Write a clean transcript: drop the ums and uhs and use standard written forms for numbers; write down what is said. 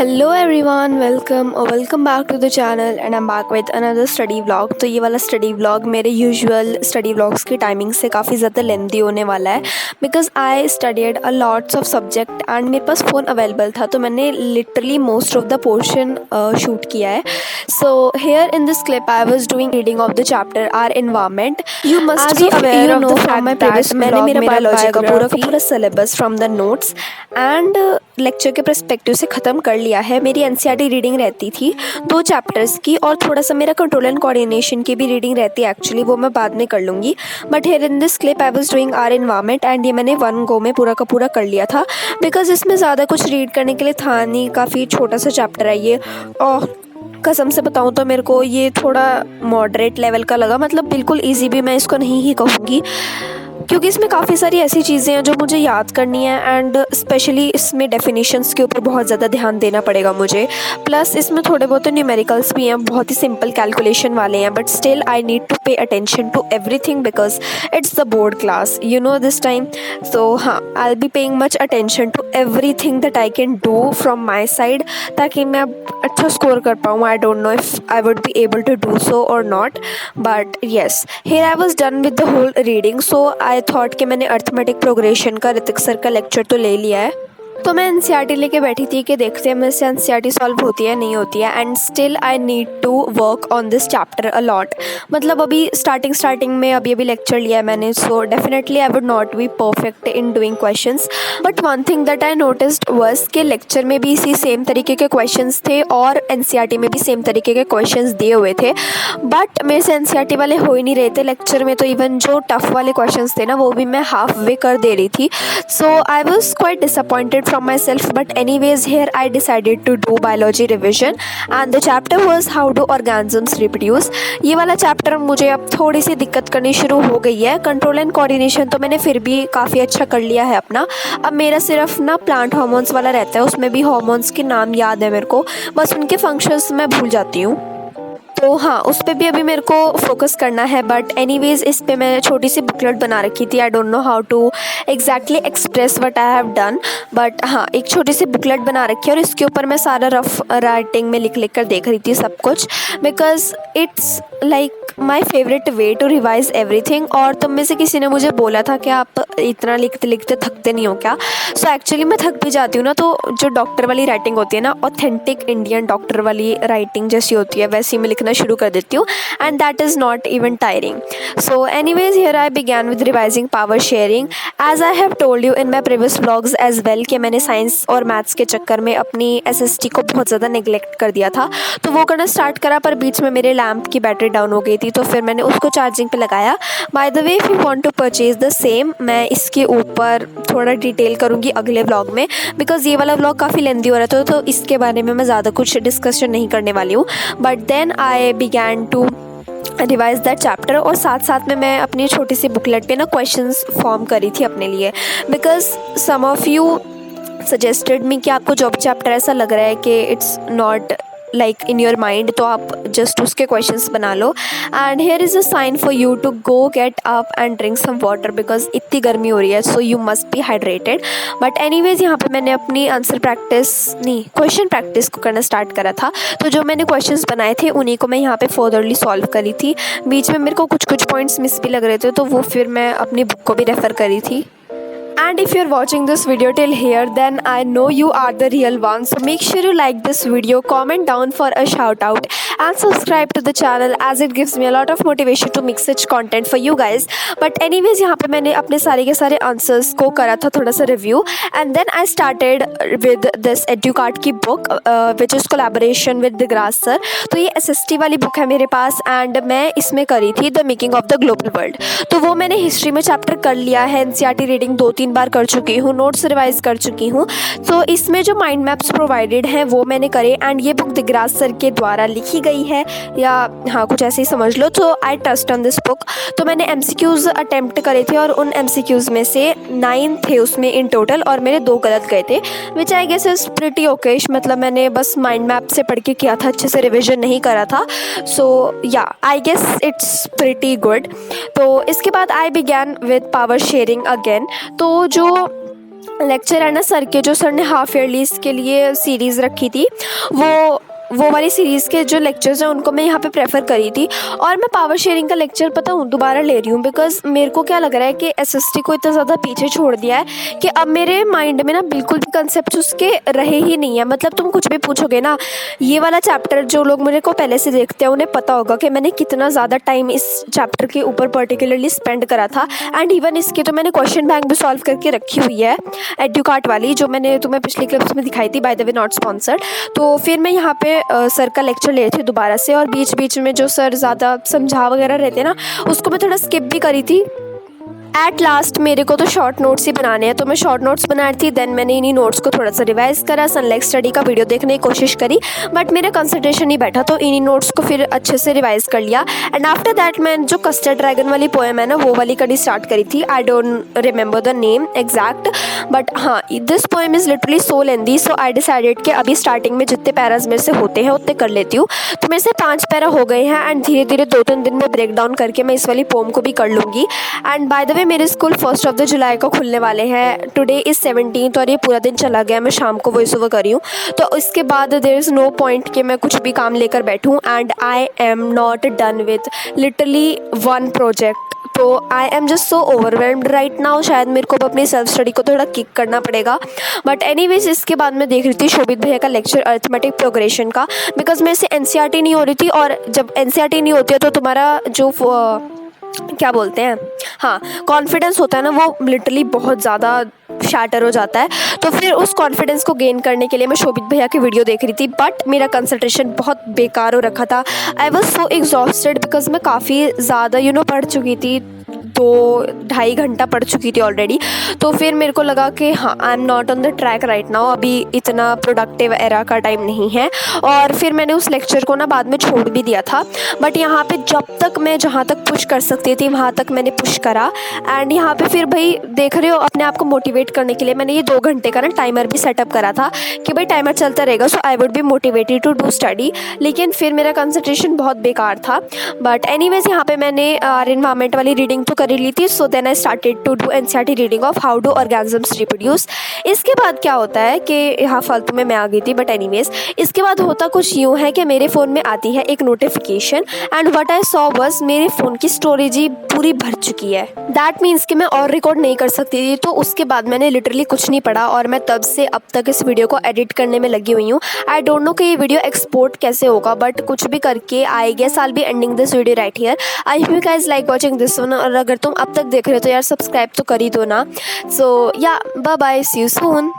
Hello everyone, welcome back to the channel and I am back with another study vlog. तो ये वाला study vlog मेरे usual study vlogs की timing से काफ़ी ज़्यादा लेंथी होने वाला है because I studied a lots of subject and मेरे पास फ़ोन अवेलेबल था, तो मैंने literally most of the portion shoot किया है। So here in this clip I was doing reading of the chapter our environment. You must be aware of the from my previous मैंने मेरा biology का पूरा syllabus from the notes and lecture के perspective से ख़त्म कर लिया है। मेरी एनसीईआरटी रीडिंग रहती थी 2 चैप्टर्स की और थोड़ा सा मेरा कंट्रोल एंड कोऑर्डिनेशन की भी रीडिंग रहती है एक्चुअली, वो मैं बाद में कर लूँगी। But here in this clip I was doing our environment and ये मैंने वन गो में पूरा का पूरा कर लिया था बिकॉज इसमें ज़्यादा कुछ रीड करने के लिए था नहीं, काफ़ी छोटा सा चैप्टर है ये। और कसम से बताऊँ तो मेरे को ये थोड़ा मॉडरेट लेवल का लगा, मतलब बिल्कुल ईजी भी मैं इसको नहीं ही कहूँगी क्योंकि इसमें काफ़ी सारी ऐसी चीज़ें हैं जो मुझे याद करनी है एंड स्पेशली इसमें डेफिनेशंस के ऊपर बहुत ज़्यादा ध्यान देना पड़ेगा मुझे। प्लस इसमें थोड़े बहुत न्यूमेरिकल्स भी हैं, बहुत ही सिंपल कैलकुलेशन वाले हैं, but still I need to pay attention to everything because it's the board class you know this time. So हाँ, I will be paying much attention to everything that I can do from my side ताकि मैं अच्छा score कर पाऊँ। I don't know if I would be able to do so और not, but yes here I was done with the whole reading. So I thought कि मैंने arithmetic progression का Hrithik sir का लेक्चर तो ले लिया है, तो मैं एनसीईआरटी लेके बैठी थी कि देखते हैं मेरे से एनसीईआरटी सॉल्व होती है नहीं होती है and still I need to work on this chapter a lot. मतलब अभी स्टार्टिंग में अभी लेक्चर लिया है मैंने, so definitely I would not be perfect in doing questions, but one thing that I noticed was कि लेक्चर में भी इसी सेम तरीके के क्वेश्चंस थे और एनसीईआरटी में भी सेम तरीके के क्वेश्चंस दिए हुए थे, बट मेरे से एनसीईआरटी वाले हो ही नहीं रहे थे। लेक्चर में तो इवन जो टफ वाले क्वेश्चंस थे ना वो भी मैं हाफ वे कर दे रही थी। So I was quite disappointed from myself, but anyways here I decided to do biology revision and the chapter was how do organisms reproduce। ये वाला चैप्टर मुझे अब थोड़ी सी दिक्कत करनी शुरू हो गई है। कंट्रोल एंड कोऑर्डिनेशन तो मैंने फिर भी काफ़ी अच्छा कर लिया है अपना, अब मेरा सिर्फ ना प्लांट हार्मोन्स वाला रहता है, उसमें भी हार्मोन्स के नाम याद है मेरे को, बस उनके फंक्शंस मैं भूल जाती हूँ। तो हाँ, उस पर भी अभी मेरे को फोकस करना है, बट एनीवेज इस पे मैं छोटी सी बुकलेट बना रखी थी। I don't know how to exactly express what I have done, but हाँ एक छोटी सी बुकलेट बना रखी है और इसके ऊपर मैं सारा रफ राइटिंग में लिख कर देख रही थी सब कुछ because it's like my favourite way to revise everything. और तुम में से किसी ने मुझे बोला था कि आप इतना लिखते लिखते थकते नहीं हो क्या? सो एक्चुअली मैं थक भी जाती हूँ ना, तो जो डॉक्टर वाली राइटिंग होती है ना, ऑथेंटिक इंडियन डॉक्टर वाली राइटिंग जैसी होती है वैसी मैं लिखना शुरू कर देती हूँ and that is not even tiring. So anyways here I began with revising power sharing as I have told you in my previous vlogs as well कि मैंने साइंस और मैथ्स के चक्कर में अपनी एसएसटी को बहुत ज़्यादा नेग्लेक्ट कर दिया था, तो वो करना स्टार्ट करा, पर बीच में मेरे लैम्प की बैटरी डाउन हो गई थी तो फिर मैंने उसको चार्जिंग पे लगाया। By the way if you want to purchase the same, मैं इसके ऊपर थोड़ा डिटेल करूँगी अगले व्लॉग में बिकॉज ये वाला व्लॉग काफ़ी लेंथी हो रहा था, तो इसके बारे में मैं ज़्यादा कुछ डिस्कशन नहीं करने वाली हूँ। But then I began to revise that chapter और साथ साथ में मैं अपनी छोटी सी बुकलेट पे ना क्वेश्चंस फॉर्म करी थी अपने लिए because some of you suggested me कि आपको जो भी चैप्टर ऐसा लग रहा है कि it's not like in your mind, तो आप जस्ट उसके क्वेश्चंस बना लो। And here is a sign for you to go get up and drink some water because इतनी गर्मी हो रही है, so you must be hydrated. But anyways यहाँ पे मैंने अपनी आंसर प्रैक्टिस नहीं क्वेश्चन प्रैक्टिस को करना स्टार्ट करा था, तो जो मैंने क्वेश्चंस बनाए थे उन्हीं को मैं यहाँ पे फर्दरली सॉल्व करी थी। बीच में मेरे को कुछ पॉइंट्स मिस भी लग रहे थे, तो वो फिर मैं अपनी बुक को भी रेफ़र करी थी। And if you're watching this video till here, then I know you are the real one. So make sure you like this video, comment down for a shout out and subscribe to the channel as it gives me a lot of motivation to make such content for you guys. But anyways यहाँ पे मैंने अपने सारे के सारे answers को करा था थोड़ा सा review and then I started with this EduCard की book which is collaboration with Degrasse sir। तो ये SST वाली बुक है मेरे पास एंड मैं इसमें करी थी the making of the global world. तो वो मैंने हिस्ट्री में चैप्टर कर लिया है, एनसीईआरटी रीडिंग 2-3 बार कर चुकी हूँ, नोट्स रिवाइज कर चुकी हूँ। तो इसमें जो माइंड मैप्स प्रोवाइडेड हैं वो मैंने करे एंड ये बुक दिग्रास सर के द्वारा लिखी गई है या हाँ कुछ ऐसे ही समझ लो। तो I trust on this book. तो मैंने एमसीक्यूज़ अटेम्प्ट करे थे और उन एमसीक्यूज़ में से 9 थे उसमें इन टोटल और मेरे 2 गलत गए थे विच I guess is pretty Okesh. मतलब मैंने बस माइंड मैप से पढ़ के किया था, अच्छे से रिविजन नहीं करा था। So yeah I guess it's pretty good. तो इसके बाद I began with power sharing again. तो जो लेक्चर है ना सर के, जो सर ने हाफ ईयरलीज़ के लिए सीरीज़ रखी थी, वो वाली सीरीज़ के जो लेक्चर्स हैं उनको मैं यहाँ पे प्रेफर करी थी। और मैं पावर शेयरिंग का लेक्चर पता हूँ दोबारा ले रही हूँ, बिकॉज़ मेरे को क्या लग रहा है कि एसएसटी को इतना ज़्यादा पीछे छोड़ दिया है कि अब मेरे माइंड में ना बिल्कुल भी कंसेप्ट उसके रहे ही नहीं है। मतलब तुम कुछ भी पूछोगे ना, ये वाला चैप्टर जो लोग मेरे को पहले से देखते हैं उन्हें पता होगा कि मैंने कितना ज़्यादा टाइम इस चैप्टर के ऊपर पर्टिकुलरली स्पेंड करा था। एंड इवन इसके तो मैंने क्वेश्चन बैंक भी सॉल्व करके रखी हुई है, एडुकार्ट वाली, जो मैंने तुम्हें पिछले क्लिप्स में दिखाई थी, bye the way not sponsored. तो फिर मैं यहाँ पे सर का लेक्चर ले रही थी दोबारा से, और बीच बीच में जो सर ज़्यादा समझा वगैरह रहते ना, उसको मैं थोड़ा स्किप भी करी थी। एट लास्ट मेरे को तो शॉर्ट नोट्स ही बनाने हैं, तो मैं शॉर्ट नोट्स बना रही थी। देन मैंने इन्हीं नोट्स को थोड़ा सा रिवाइज़ करा, सनलाइट स्टडी का वीडियो देखने की कोशिश करी, बट मेरा कंसंट्रेशन नहीं बैठा, तो इन्हीं नोट्स को फिर अच्छे से रिवाइज़ कर लिया। एंड आफ्टर दैट मैं जो कस्टर्ड ड्रैगन वाली पोएम है ना, वो वाली कड़ी स्टार्ट करी थी। I don't remember the name exact, but हाँ, this poem is literally so lengthy, so I decided कि अभी स्टार्टिंग में जितने पैराज मेरे से होते हैं उतने कर लेती हूँ। तो मेरे से 5 पैरा हो गए हैं, एंड धीरे धीरे 2-3 दिन में ब्रेक डाउन करके मैं इस वाली पोम को भी कर लूँगी। एंड बाय द वे मेरे स्कूल 1 जुलाई को खुलने वाले हैं। टुडे इज़ 17th और ये पूरा दिन चला गया, मैं शाम को वॉइस ओवर करी हूँ। तो इसके बाद देयर इज़ नो पॉइंट कि मैं कुछ भी काम लेकर बैठूँ, and I am not done with literally 1 project. तो I am just so overwhelmed right now. शायद मेरे को अपनी सेल्फ स्टडी को थोड़ा किक करना पड़ेगा, बट एनीवेज इसके बाद मैं देख रही थी शोभित भैया का लेक्चर अरिथमेटिक प्रोग्रेशन का, बिकॉज मेरे से एनसीईआरटी नहीं हो रही थी। और जब एनसीईआरटी नहीं होती है तो तुम्हारा जो क्या बोलते हैं, हाँ, कॉन्फिडेंस होता है ना, वो लिटरली बहुत ज़्यादा शैटर हो जाता है। तो फिर उस कॉन्फिडेंस को गेन करने के लिए मैं शोभित भैया की वीडियो देख रही थी, बट मेरा कंसंट्रेशन बहुत बेकार हो रखा था। I was so exhausted because मैं काफ़ी ज़्यादा पढ़ चुकी थी, 2-2.5 घंटा पढ़ चुकी थी ऑलरेडी। तो फिर मेरे को लगा कि हाँ, आई am not on the track right now, अभी इतना प्रोडक्टिव एरा का टाइम नहीं है। और फिर मैंने उस लेक्चर को ना बाद में छोड़ भी दिया था, बट यहाँ पे जब तक मैं जहाँ तक पुश कर सकती थी वहाँ तक मैंने पुश करा। एंड यहाँ पे फिर भाई देख रहे हो, अपने आप को मोटिवेट करने के लिए मैंने ये 2 घंटे का ना टाइमर भी सेटअप करा था कि भाई टाइमर चलता रहेगा, so I would be motivated to do study. लेकिन फिर मेरा कंसंट्रेशन बहुत बेकार था। बट एनीवेज यहाँ पे मैंने एनवायरनमेंट वाली रीडिंग तो कर ली थी। So then I started to do NCERT reading of how do organisms reproduce. इसके बाद क्या होता है कि यहाँ फालतू में मैं आ गई थी, बट एनीवेज इसके बाद होता कुछ यूँ है कि मेरे फ़ोन में आती है एक notification, and what I saw was मेरे फ़ोन की स्टोरेज ही पूरी भर चुकी है। दैट मीन्स कि मैं और रिकॉर्ड नहीं कर सकती थी। तो उसके बाद मैंने लिटरली कुछ नहीं पढ़ा, और मैं तब से अब तक इस वीडियो को एडिट करने में लगी हुई हूँ। आई डोंट नो कि ये वीडियो एक्सपोर्ट कैसे होगा, बट कुछ भी करके I guess I will be ending this video right here. I hope you guys like watching this one, और अगर तुम अब तक देख रहे हो तो यार सब्सक्राइब तो कर ही दो ना। So yeah bye bye, see you soon.